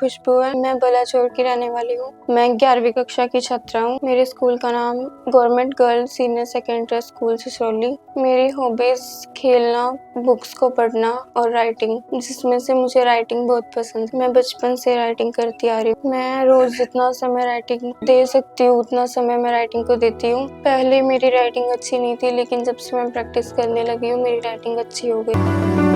खुशबू है। मैं बलाचौर की रहने वाली हूँ। मैं 11वीं कक्षा की छात्रा हूँ। मेरे स्कूल का नाम government girls senior secondary school Sisauli. मेरी हॉबीज खेलना, बुक्स को पढ़ना और राइटिंग, जिसमें से मुझे राइटिंग बहुत पसंद है। मैं बचपन से राइटिंग करती आ रही हूँ। मैं रोज जितना समय राइटिंग दे सकती हूँ उतना समय मैं राइटिंग को देती हूँ। पहले मेरी राइटिंग अच्छी नहीं थी, लेकिन जब से मैं प्रैक्टिस करने लगी हूँ मेरी राइटिंग अच्छी हो गई।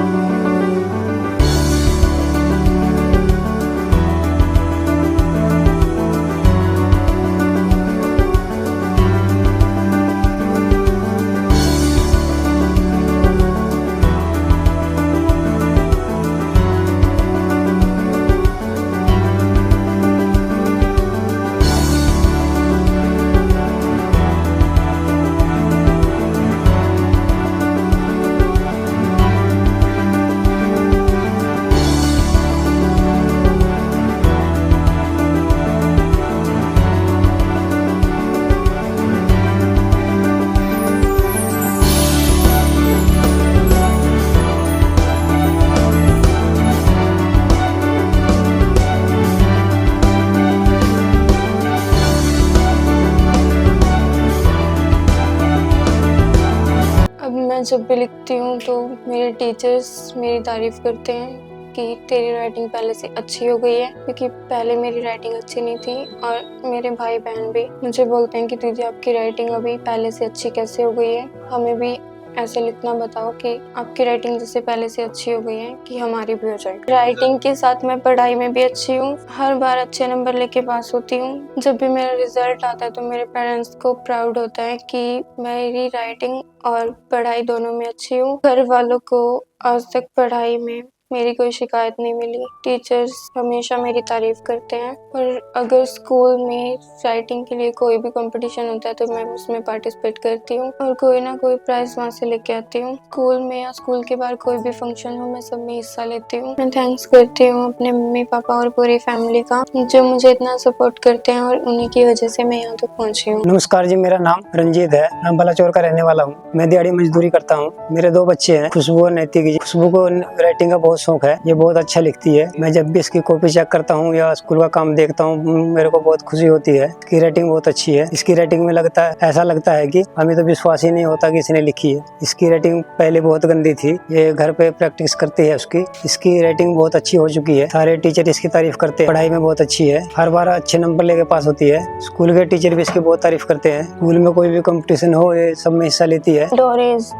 मैं जब भी लिखती हूँ तो मेरे टीचर्स मेरी तारीफ करते हैं कि तेरी राइटिंग पहले से अच्छी हो गई है, क्योंकि पहले मेरी राइटिंग अच्छी नहीं थी। और मेरे भाई बहन भी मुझे बोलते हैं कि दीदी आपकी राइटिंग अभी पहले से अच्छी कैसे हो गई है, हमें भी ऐसे लिखना बताओ कि आपकी राइटिंग जैसे पहले से अच्छी हो गई है कि हमारी भी हो जाए। राइटिंग के साथ मैं पढ़ाई में भी अच्छी हूँ। हर बार अच्छे नंबर लेके पास होती हूँ। जब भी मेरा रिजल्ट आता है तो मेरे पेरेंट्स को प्राउड होता है कि मेरी राइटिंग और पढ़ाई दोनों में अच्छी हूँ। घर वालों को आज तक पढ़ाई में मेरी कोई शिकायत नहीं मिली। टीचर्स हमेशा मेरी तारीफ करते हैं। और अगर स्कूल में राइटिंग के लिए कोई भी कंपटीशन होता है तो मैं उसमें पार्टिसिपेट करती हूँ और कोई ना कोई प्राइज वहाँ से लेके आती हूँ। स्कूल में या स्कूल के बाहर कोई भी फंक्शन हो मैं सब में हिस्सा लेती हूँ। मैं थैंक्स करती हूँ अपने मम्मी पापा और पूरी फैमिली का, जो मुझे इतना सपोर्ट करते हैं और उन्हीं की वजह से मैं यहाँ तक पहुँची हूँ। नमस्कार जी, मेरा नाम रंजीत है। मैं बलाचौर का रहने वाला हूँ। मैं दिहाड़ी मजदूरी करता हूँ। मेरे 2 बच्चे हैं, खुशबू और नैतिक जी। खुशबू को राइटिंग का बहुत शौक है, ये बहुत अच्छा लिखती है। मैं जब भी इसकी कॉपी चेक करता हूँ या स्कूल का काम देखता हूँ मेरे को बहुत खुशी होती है। इसकी राइटिंग बहुत अच्छी है। इसकी राइटिंग में ऐसा लगता है कि हमें तो विश्वास ही नहीं होता कि इसने लिखी है। इसकी राइटिंग पहले बहुत गंदी थी, ये घर पे प्रैक्टिस करती है उसकी। इसकी राइटिंग बहुत अच्छी हो चुकी है। सारे टीचर इसकी तारीफ करते हैं। पढ़ाई में बहुत अच्छी है, हर बार अच्छे नंबर लेके पास होती है। स्कूल के टीचर भी इसकी बहुत तारीफ करते हैं। स्कूल में कोई भी कंपटीशन हो ये सब में हिस्सा लेती है। Door is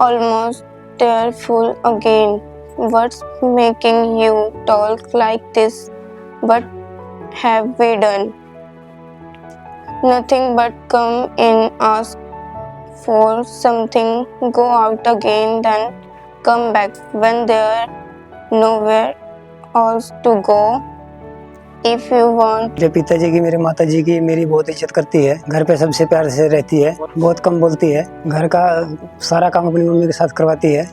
almost there full again. What's making you talk like this? What have we done? Nothing but come in, ask for something, go out again, then come back when there nowhere else to go. If you want. मेरे पिताजी की, मेरे माताजी की मेरी बहुत इज्जत करती है। घर पे सबसे प्यार से रहती है, बहुत कम बोलती है। घर का सारा काम अपनी मम्मी के साथ करवाती है।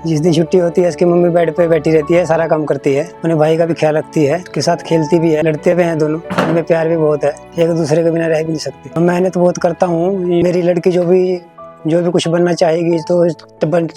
जिस दिन छुट्टी होती है इसकी मम्मी बेड पे बैठी रहती है, सारा काम करती है। अपने भाई का भी ख्याल रखती है, उसके साथ खेलती भी है, लड़ते भी हैं दोनों। उनमें प्यार भी बहुत है, एक दूसरे के बिना रह भी नहीं सकते। मेहनत तो बहुत करता हूँ। मेरी लड़की जो भी कुछ बनना चाहेगी तो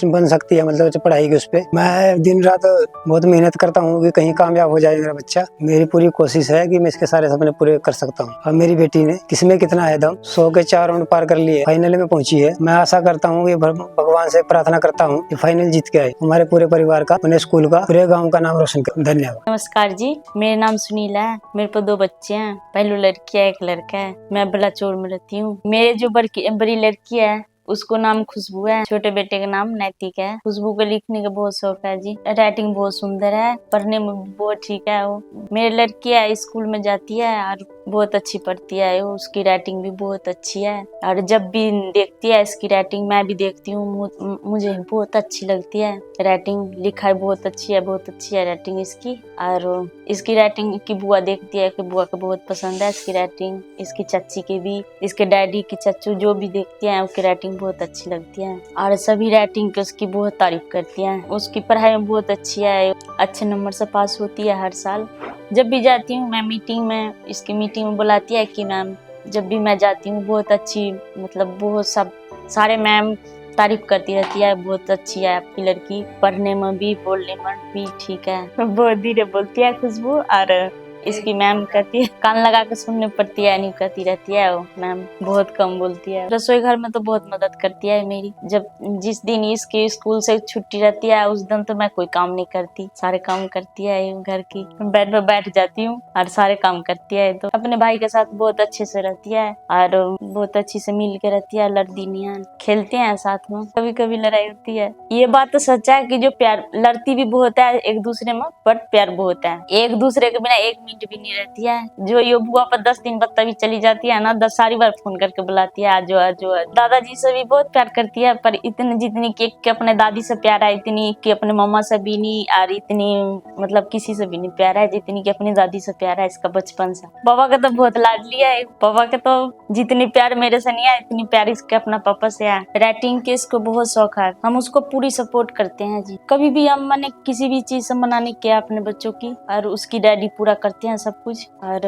बन सकती है, मतलब पढ़ाई की उस पर। मैं दिन रात बहुत मेहनत करता हूँ कि कहीं कामयाब हो जाए मेरा बच्चा। मेरी पूरी कोशिश है कि मैं इसके सारे सपने पूरे कर सकता हूँ। और मेरी बेटी ने किसमें कितना है दम, 100 के 4 राउंड पार कर लिए, फाइनल में पहुंची है। मैं आशा करता हूँ कि भगवान से प्रार्थना करता हूँ कि फाइनल जीत के आए, हमारे पूरे परिवार का, अपने स्कूल का, पूरे गाँव का नाम रोशन कर। धन्यवाद। नमस्कार जी, मेरा नाम सुनीला है। मेरे पास 2 बच्चे हैं, पहली लड़की है, एक लड़का है। मैं बलाचौर में रहती हूँ। मेरे जो बड़ी लड़की है उसको नाम खुशबू है, छोटे बेटे का नाम नैतिक है। खुशबू को लिखने का बहुत शौक है जी, राइटिंग बहुत सुंदर है, पढ़ने में बहुत ठीक है वो। मेरी लड़की है, स्कूल में जाती है और बहुत अच्छी पढ़ती है, उसकी राइटिंग भी बहुत अच्छी है। और जब भी देखती है इसकी राइटिंग, मैं भी देखती हूँ, मुझे बहुत अच्छी लगती है राइटिंग। लिखाई बहुत अच्छी है राइटिंग इसकी। और इसकी राइटिंग की बुआ देखती है कि बुआ को बहुत पसंद है इसकी राइटिंग, इसकी चाची की भी, इसके डैडी की चच्चू जो भी देखती हैं उसकी राइटिंग बहुत अच्छी लगती है। और सभी राइटिंग की उसकी बहुत तारीफ करती हैं। उसकी पढ़ाई में बहुत अच्छी है, अच्छे नंबर से पास होती है हर साल। जब भी जाती हूँ मैं मीटिंग में, इसकी मीटिंग में बुलाती है कि मैम, जब भी मैं जाती हूँ बहुत अच्छी, मतलब बहुत सब सारे मैम तारीफ करती रहती है, बहुत अच्छी है आपकी लड़की, पढ़ने में भी बोलने में भी ठीक है। बहुत धीरे बोलती है खुशबू। और इसकी मैम कहती है कान लगा के सुनने पड़ती है, नहीं कहती रहती है वो मैम, बहुत कम बोलती है। रसोई घर में तो बहुत मदद करती है मेरी। जब जिस दिन इसके स्कूल से छुट्टी रहती है उस दिन तो मैं कोई काम नहीं करती, सारे काम करती है घर की। बेड पे बैठ जाती हूँ और सारे काम करती है। तो अपने भाई के साथ बहुत अच्छे से रहती है और बहुत अच्छी से मिल के रहती है, लड़ती नहीं है, खेलते हैं साथ में, कभी कभी लड़ाई होती है। ये बात तो सच है कि जो प्यार, लड़ती भी बहुत है एक दूसरे में, बट प्यार बहुत है। एक दूसरे के बिना एक मिनट भी नहीं रहती है। जो ये बुआ पर 10 दिन बाद तभी चली जाती है ना, 10 सारी बार फोन करके बुलाती है आजो आजो। दादाजी से भी बहुत प्यार करती है, पर इतनी जितनी कि अपने दादी से प्यार है इतनी कि अपने मामा से भी नहीं, और इतनी मतलब किसी से भी नहीं प्यार है जितनी कि अपनी दादी से प्यार है इसका बचपन से। पापा का तो बहुत लाडली है, पापा के तो जितनी प्यार मेरे से नहीं है इतनी प्यार इसके अपना पापा से है। राइटिंग के इसको बहुत शौक है, हम उसको पूरी सपोर्ट करते हैं जी। कभी भी हम मैंने किसी भी चीज से मना नहीं किया अपने बच्चों की, और उसकी डैडी पूरा करते हैं सब कुछ। और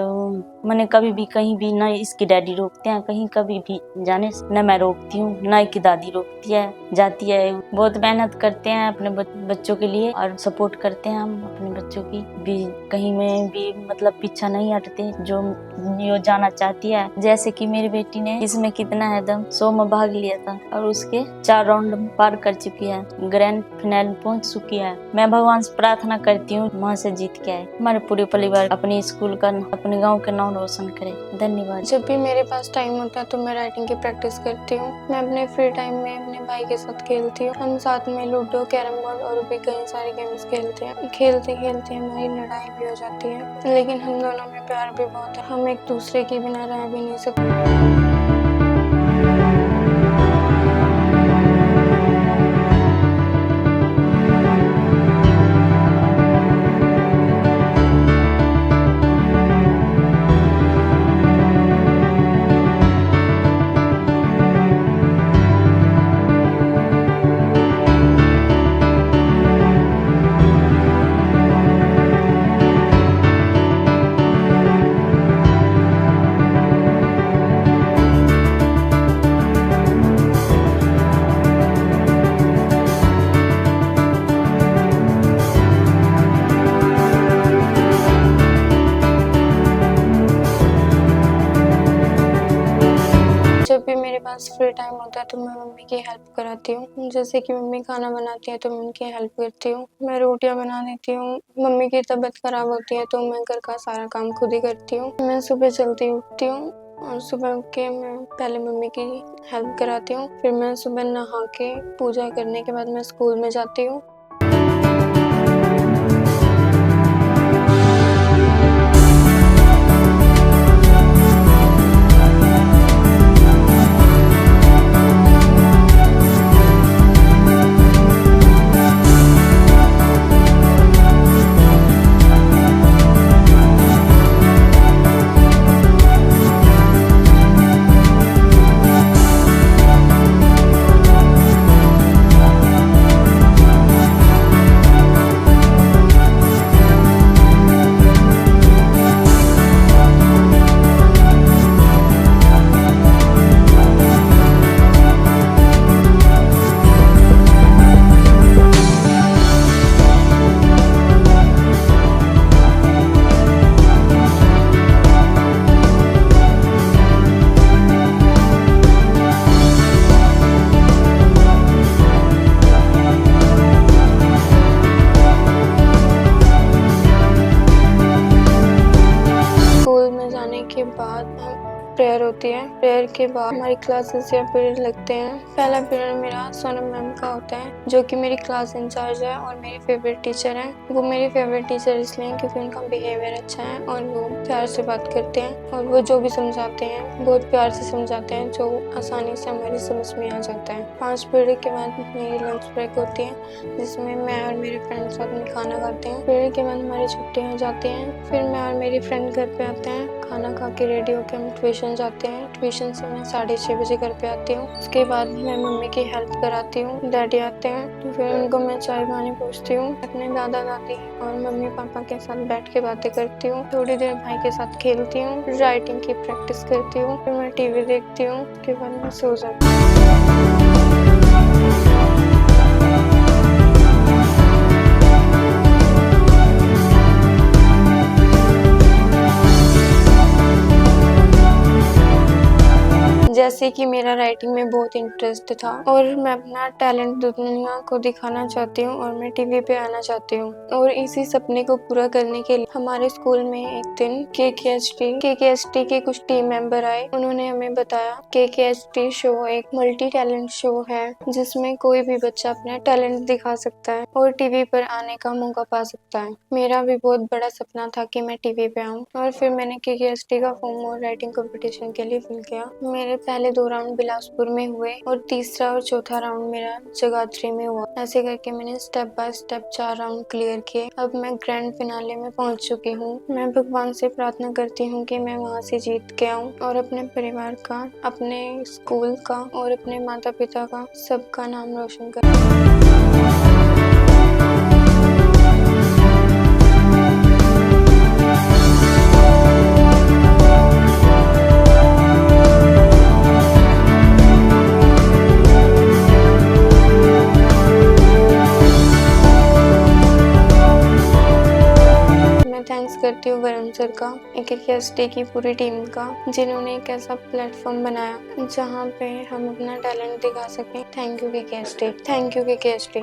मैंने कभी भी कहीं भी न इसकी डैडी रोकते हैं कहीं कभी भी जाने से, न मैं रोकती हूँ न की दादी रोकती है, जाती है। बहुत मेहनत करते हैं अपने बच्चों के लिए और सपोर्ट करते हैं हम अपने बच्चों की भी, कहीं में भी मतलब पीछा नहीं हटते जो जाना चाहती है। जैसे कि मेरी बेटी ने इसमें कितना है दम 100 में भाग लिया था और उसके 4 राउंड पार कर चुकी है, ग्रैंड फाइनल पहुंच चुकी है। मैं भगवान से प्रार्थना करती हूँ वहाँ से जीत के आए, हमारे पूरे परिवार अपने स्कूल का, अपने गांव का नाम रोशन करे। धन्यवाद। जब भी मेरे पास टाइम होता है तो मैं राइटिंग की प्रैक्टिस करती हूँ। मैं अपने फ्री टाइम में अपने भाई के साथ खेलती हूँ। हम साथ में लूडो, कैरम बोर्ड और भी कई सारे गेम्स खेलते हैं। खेलते खेलते हमारी लड़ाई भी हो जाती है, लेकिन हम दोनों में प्यार भी बहुत है। हम एक दूसरे के बिना रह भी नहीं सकते। जब भी मेरे पास फ्री टाइम होता है तो मैं मम्मी की हेल्प कराती हूँ। जैसे कि मम्मी खाना बनाती है तो मैं उनकी हेल्प करती हूँ। मैं रोटियां बना देती हूँ। मम्मी की तबीयत खराब होती है तो मैं घर का सारा काम खुद ही करती हूँ। मैं सुबह जल्दी उठती हूँ और सुबह उठ के मैं पहले मम्मी की हेल्प कराती हूँ। फिर मैं सुबह नहा के पूजा करने के बाद मैं स्कूल में जाती हूँ। के बाद प्रेयर होती है। प्रेयर के बाद हमारी क्लासेस या पीरियड लगते हैं। पहला पीरियड मेरा सोनम मैम का होता है, जो कि मेरी क्लास इंचार्ज है और मेरी फेवरेट टीचर है। वो मेरी फेवरेट टीचर इसलिए हैं क्योंकि उनका बिहेवियर अच्छा है और वो प्यार से बात करते हैं और वो जो भी समझाते हैं बहुत प्यार से समझाते हैं, जो आसानी से हमारी समझ में आ जाता है। 5 पीरियड के बाद मेरी लंच ब्रेक होती है, जिसमें मैं और मेरे फ्रेंड साथ में खाना खाते हैं। पीरियड के बाद हमारी छुट्टियाँ हो जाती हैं। फिर मैं और मेरी फ्रेंड घर पे आते हैं, खाना खा के रेडी होकर हम ट्यूशन जाते हैं। ट्यूशन से मैं 6:30 बजे घर पे आती हूँ। उसके बाद मैं मम्मी की हेल्प कराती हूँ। डैडी आते हैं तो फिर उनको मैं चाय पानी पूछती हूँ। अपने दादा दादी और मम्मी पापा के साथ बैठ के बातें करती हूँ। थोड़ी देर भाई के साथ खेलती हूँ। राइटिंग की प्रैक्टिस करती हूँ। फिर मैं टीवी देखती हूँ। उसके बाद मैं सो जाती हूँ। जैसे कि मेरा राइटिंग में बहुत इंटरेस्ट था और मैं अपना टैलेंट दुनिया को दिखाना चाहती हूँ और मैं टीवी पे आना चाहती हूँ। और इसी सपने को पूरा करने के लिए हमारे स्कूल में एक दिन KKST के कुछ टीम मेंबर आए। उन्होंने हमें बताया KKST शो एक मल्टी टैलेंट शो है, जिसमें कोई भी बच्चा अपना टैलेंट दिखा सकता है और टीवी पर आने का मौका पा सकता है। मेरा भी बहुत बड़ा सपना था कि मैं टीवी पे आऊँ और फिर मैंने KKST का फॉर्म और राइटिंग कंपटीशन के लिए फिल किया। मेरे पहले 2 राउंड बिलासपुर में हुए और तीसरा और चौथा राउंड मेरा जगाधरी में हुआ। ऐसे करके मैंने step by step 4 round clear किए। अब मैं ग्रैंड फिनाले में पहुंच चुकी हूँ। मैं भगवान से प्रार्थना करती हूँ कि मैं वहाँ से जीत के आऊँ और अपने परिवार का, अपने स्कूल का और अपने माता पिता का, सबका नाम रोशन करूँ। थैंक्स करती हूँ वरुण सर का, KKST की पूरी टीम का, जिन्होंने एक ऐसा प्लेटफॉर्म बनाया जहाँ पे हम अपना टैलेंट दिखा सकें। Thank you KKST।